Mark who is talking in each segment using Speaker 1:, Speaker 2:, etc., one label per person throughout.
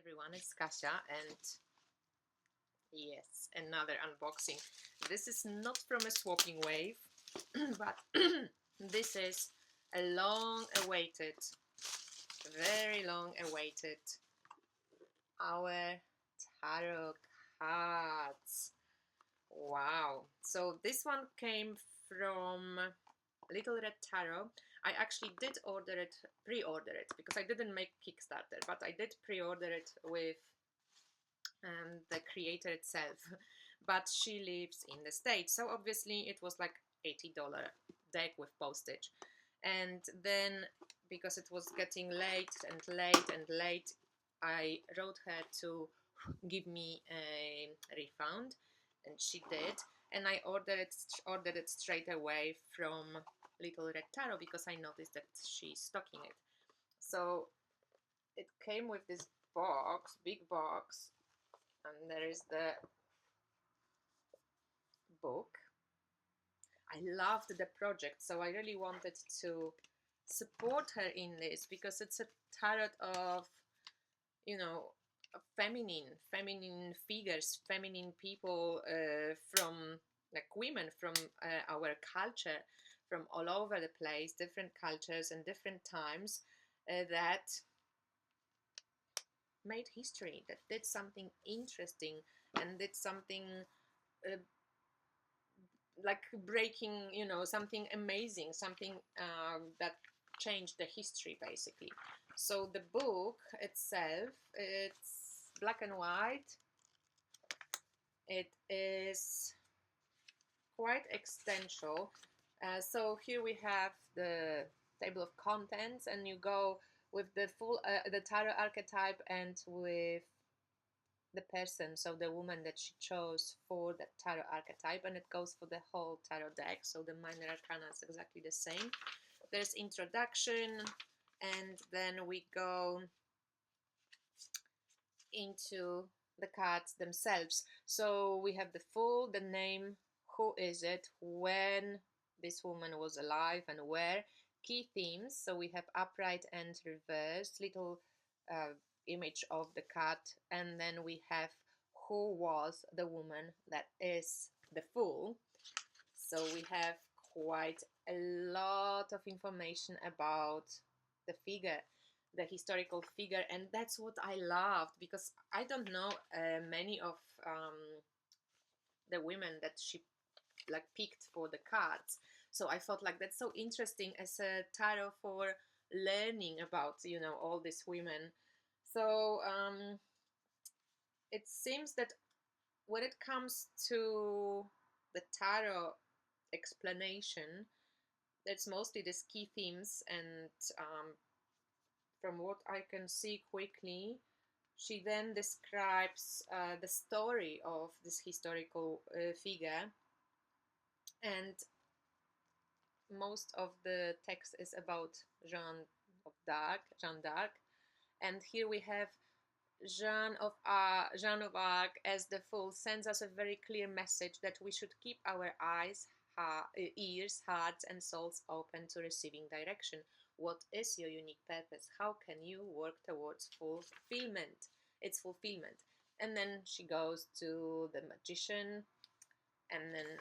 Speaker 1: everyone, it's Kasia, and yes, another unboxing. This is not from a swapping wave, but this is a long-awaited, very long-awaited, our tarot cards. Wow. So this one came from Little Red Tarot. I actually did pre-order it, because I didn't make Kickstarter, but I did pre-order it with the creator itself. But she lives in the States, so obviously it was like $80 deck with postage. And then, because it was getting late and late and late, I wrote her to give me a refund, and she did. And I ordered it straight away from Little Red Tarot, because I noticed that she's stocking it. So it came with this box, big box, and there is the book. I loved the project, so I really wanted to support her in this, because it's a tarot of, you know, feminine figures, feminine people, from like women from our culture, from all over the place, different cultures and different times, that made history, that did something interesting and did something uh, like breaking, something amazing, something that changed the history, basically. So the book itself, it's black and white. It is quite extensive. So here we have the table of contents, and you go with the full the tarot archetype and with the person, so the woman that she chose for the tarot archetype, and it goes for the whole tarot deck. So the minor arcana is exactly the same. There's introduction, and then we go into the cards themselves. So we have the name, who is it, when this woman was alive, and where. Key themes, so we have upright and reverse, little image of the card, and then we have who was the woman that is the fool. So we have quite a lot of information about the figure, the historical figure, and that's what I loved, because I don't know many of the women that she like picked for the cards. So I thought like that's so interesting as a tarot for learning about all these women. So it seems that when it comes to the tarot explanation, that's mostly these key themes, and from what I can see quickly, she then describes the story of this historical figure, and most of the text is about Jeanne d'Arc, and here we have Jeanne of Arc as the Fool sends us a very clear message that we should keep our eyes, ears, hearts, and souls open to receiving direction. What is your unique purpose? How can you work towards fulfillment? Its fulfillment. And then she goes to the Magician, and then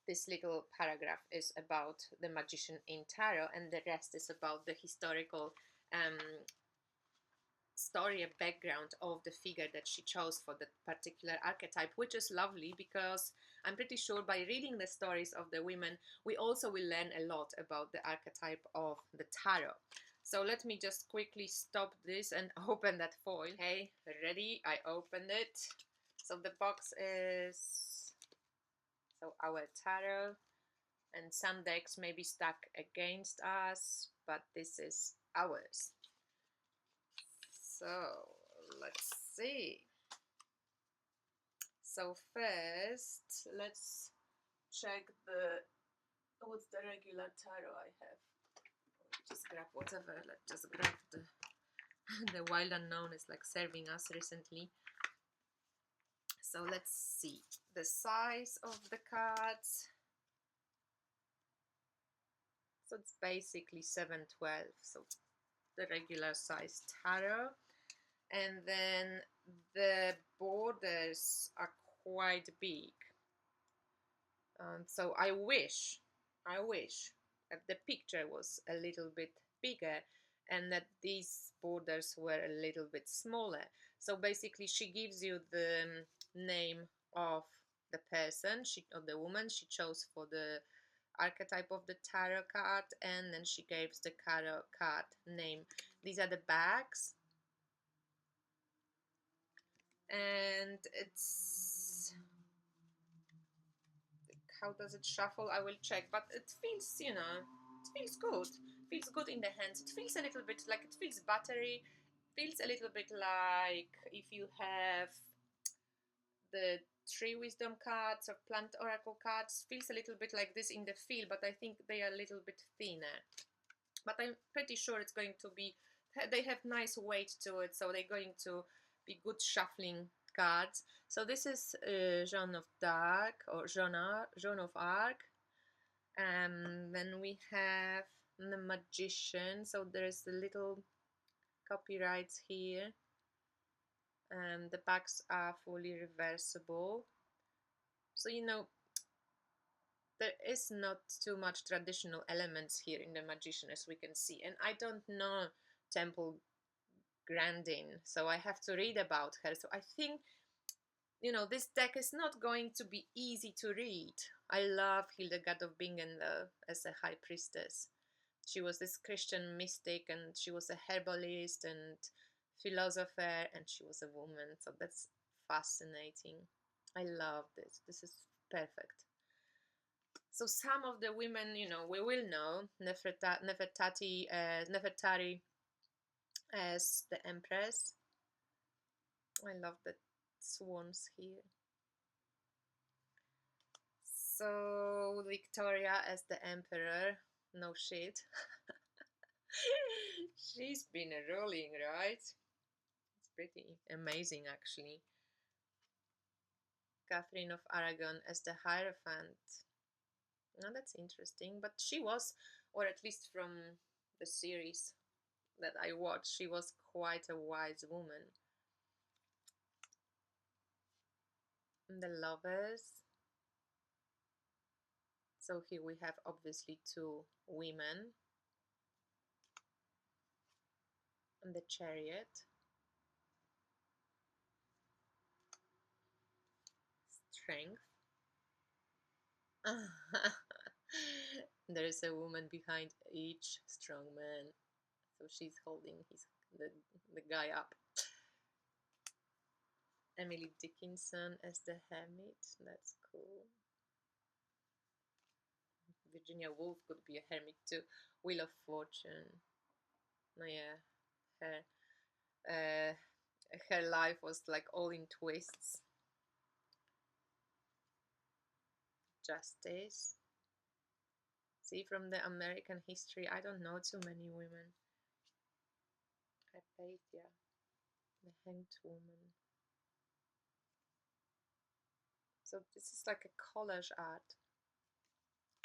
Speaker 1: this little paragraph is about the Magician in tarot, and the rest is about the historical story and background of the figure that she chose for the particular archetype, which is lovely, because I'm pretty sure by reading the stories of the women, we also will learn a lot about the archetype of the tarot. So let me just quickly stop this and open that foil. Okay, ready? I opened it. So the box is our tarot, and some decks may be stuck against us, but this is ours. So let's see. So first, let's check what's the regular tarot I have. Just grab whatever. Let's just grab the Wild Unknown is like serving us recently. So let's see the size of the cards. So it's basically 712. So the regular size tarot, and then the borders are quite big. So I wish that the picture was a little bit bigger and that these borders were a little bit smaller. So basically she gives you the name of the person, of the woman she chose for the archetype of the tarot card, and then she gives the tarot card name. These are the backs, and it's, how does it shuffle? I will check, but it feels, it feels good. Feels good in the hands. It feels a little bit like, it feels buttery. Feels a little bit like if you have the three wisdom cards or plant oracle cards. Feels a little bit like this in the feel, but I think they are a little bit thinner. But I'm pretty sure it's going to be, they have nice weight to it, so they're going to be good shuffling cards. So this is Jeanne of Dark, or Jeanne of Arc. Then we have the Magician. So there's the little copyrights here. The backs are fully reversible. So there is not too much traditional elements here in the Magician, as we can see. And I don't know Temple Grandin, so I have to read about her. So I think, this deck is not going to be easy to read. I love Hildegard of Bingen though, as a high priestess. She was this Christian mystic, and she was a herbalist and philosopher, and she was a woman. So that's fascinating. I love this. This is perfect. So some of the women, we will know Nefertari as the Empress. I love the swans here. So Victoria as the Emperor. No shit. She's been ruling, right? It's pretty amazing, actually. Catherine of Aragon as the Hierophant. Now that's interesting, but she was, or at least from the series that I watched, she was quite a wise woman. And the Lovers. So here we have obviously two women. And the Chariot. Strength. There is a woman behind each strong man. So she's holding the guy up. Emily Dickinson as the Hermit. That's cool. Virginia Woolf could be a hermit too. Wheel of Fortune. Oh yeah, her life was like all in twists. Justice. See, from the American history, I don't know too many women. Hypatia, the Hanged Woman. So this is like a collage art.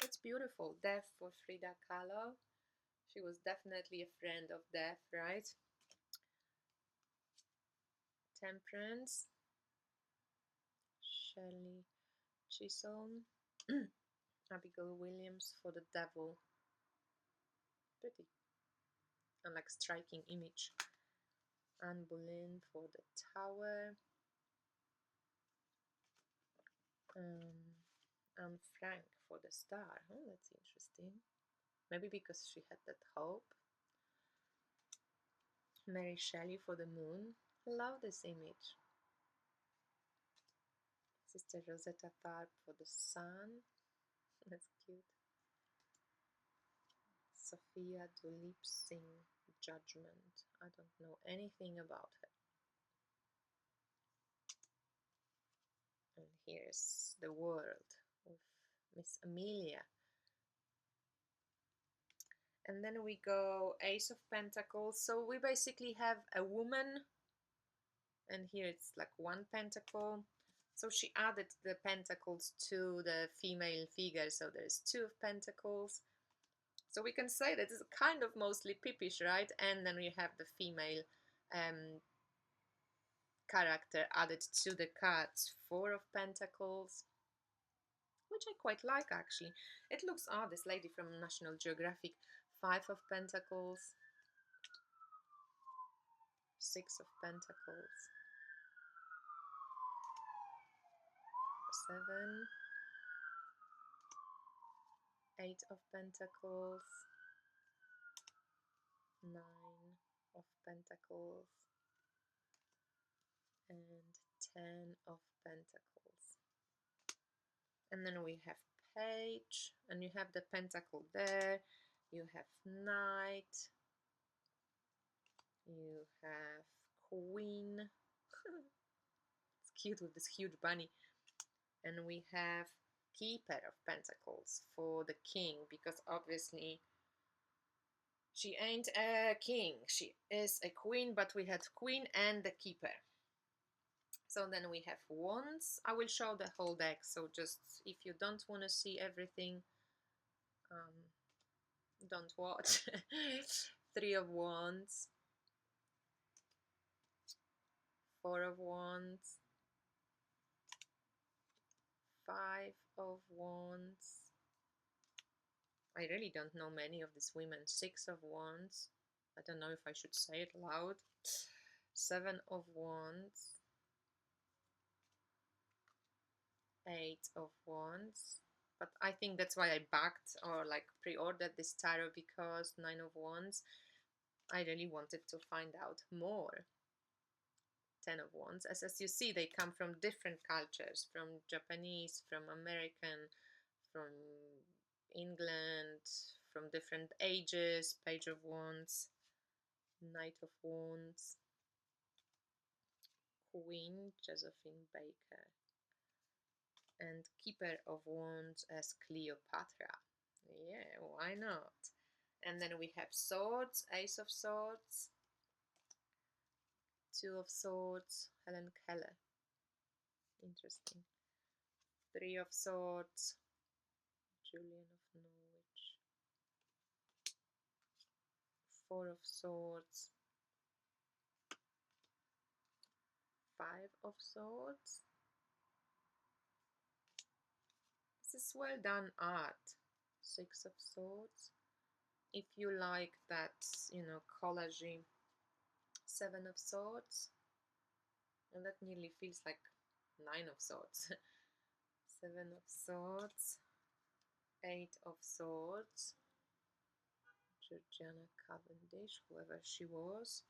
Speaker 1: It's beautiful. Death for Frida Kahlo. She was definitely a friend of death, right? Temperance. Shelley Chisholm. Abigail Williams for the Devil. Pretty and like striking image. Anne Boleyn for the Tower. Anne Frank for the Star. Oh, that's interesting. Maybe because she had that hope. Mary Shelley for the Moon. Love this image. Sister Rosetta Tharpe for the Sun. That's cute. Sophia Duleep Singh, Judgment. I don't know anything about her. And here's the world with Miss Amelia. And then we go Ace of Pentacles. So we basically have a woman, and here it's like one pentacle. So she added the pentacles to the female figure, so there's two of pentacles. So we can say that it's kind of mostly Pippish, right? And then we have the female character added to the cards. 4 of Pentacles, which I quite like actually. It looks, this lady from National Geographic. 5 of Pentacles, 6 of Pentacles, 7, 8 of Pentacles, 9 of Pentacles, and 10 of Pentacles. And then we have Page, and you have the Pentacle there, you have Knight, you have Queen, it's cute with this huge bunny, and we have Keeper of Pentacles for the King, because obviously she ain't a king, she is a queen, but we had Queen and the Keeper. So then we have Wands. I will show the whole deck, so just if you don't want to see everything, don't watch. 3 of Wands, 4 of Wands, 5 of Wands. I really don't know many of these women. 6 of Wands. I don't know if I should say it loud. 7 of Wands, 8 of Wands. But I think that's why I backed or like pre-ordered this tarot, because 9 of Wands, I really wanted to find out more. 10 of Wands. As you see, they come from different cultures, from Japanese, from American, from England, from different ages. Page of Wands, Knight of Wands, Queen, Josephine Baker, and Keeper of Wands as Cleopatra. Yeah, why not? And then we have Swords, Ace of Swords, 2 of Swords, Helen Keller. Interesting. 3 of Swords, Julian of Norwich. 4 of Swords, 5 of Swords. This is well done art. 6 of Swords. If you like that, collagey. 7 of Swords. And that nearly feels like 9 of Swords. 7 of Swords. 8 of Swords. Georgiana Cavendish, whoever she was.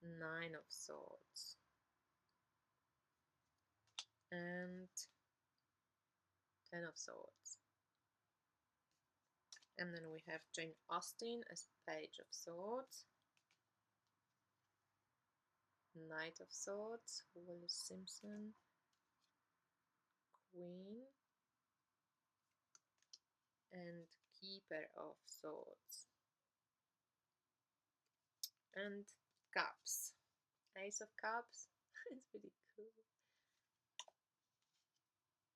Speaker 1: 9 of Swords. And 10 of Swords. And then we have Jane Austen as Page of Swords. Knight of Swords, Wallis Simpson. Queen. And Keeper of Swords. And Cups. Ace of Cups. It's pretty cool.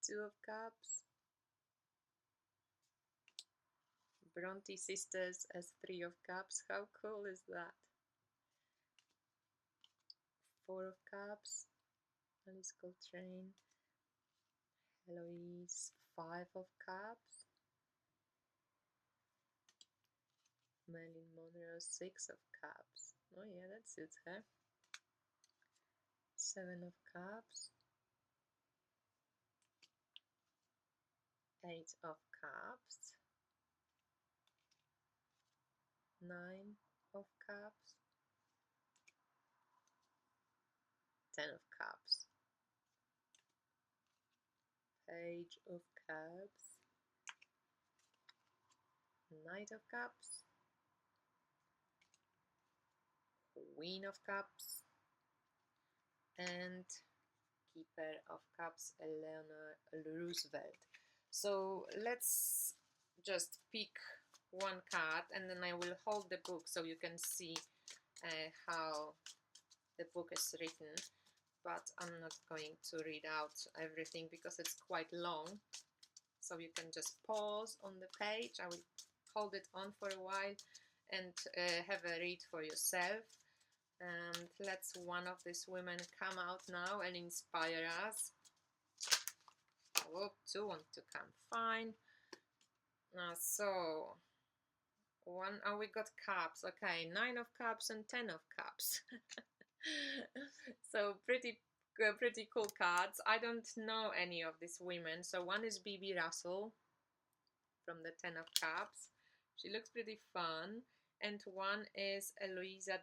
Speaker 1: 2 of Cups. Bronte sisters as 3 of Cups. How cool is that? 4 of Cups. Alice Coltrane. Heloise. 5 of Cups. Marilyn Monroe. 6 of Cups. Oh yeah, that suits her. 7 of Cups. 8 of Cups. 9 of Cups. 10 of Cups. Page of Cups. Knight of Cups. Queen of Cups. And Keeper of Cups, Eleanor Roosevelt. So let's just pick one card, and then I will hold the book so you can see how the book is written, but I'm not going to read out everything because it's quite long, so you can just pause on the page. I will hold it on for a while and have a read for yourself. And let's one of these women come out now and inspire us. Oh, two want to come, fine. So one, oh, we got cups. Okay, 9 of cups and 10 of cups. So pretty cool cards. I don't know any of these women. So one is Bibi Russell from the 10 of cups. She looks pretty fun. And one is Eloisa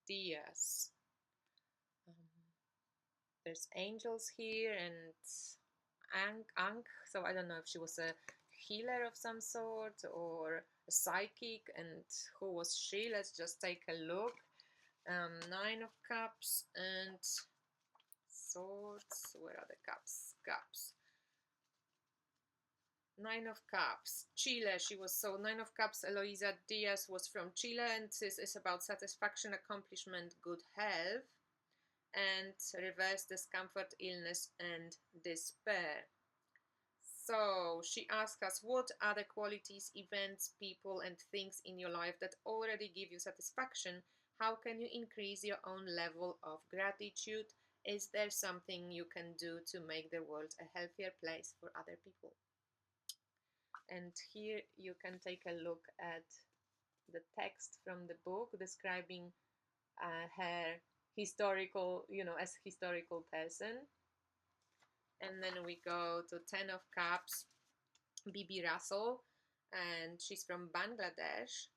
Speaker 1: Diaz. There's angels here and Ankh. So I don't know if she was a healer of some sort or a psychic, and who was she? Let's just take a look. 9 of cups and swords. Where are the cups? Cups. 9 of cups. Chile. She was, so 9 of cups. Eloisa Diaz was from Chile, and this is about satisfaction, accomplishment, good health, and reverse discomfort, illness, and despair. So she asks us, what are the qualities, events, people, and things in your life that already give you satisfaction? How can you increase your own level of gratitude? Is there something you can do to make the world a healthier place for other people? And here you can take a look at the text from the book describing her historical, as historical person. And then we go to 10 of cups, Bibi Russell, and she's from Bangladesh.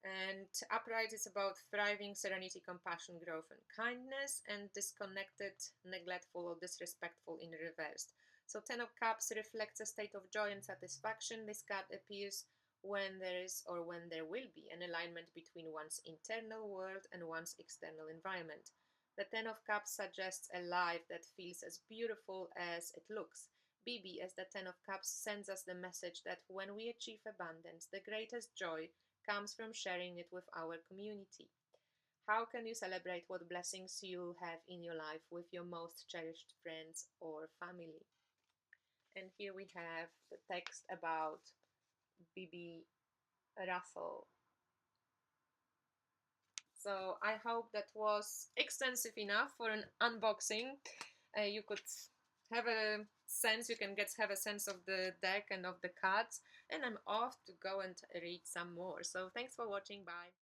Speaker 1: And upright is about thriving, serenity, compassion, growth, and kindness, and disconnected, neglectful, or disrespectful in reverse. So 10 of cups reflects a state of joy and satisfaction. This card appears when there is or when there will be an alignment between one's internal world and one's external environment. The 10 of cups suggests a life that feels as beautiful as it looks. Bibi, as the 10 of cups, sends us the message that when we achieve abundance, the greatest joy comes from sharing it with our community. How can you celebrate what blessings you have in your life with your most cherished friends or family? And here we have the text about Bibi Russell. So I hope that was extensive enough for an unboxing. You could have a sense, you can have a sense of the deck and of the cards, and I'm off to go and read some more. So thanks for watching, bye.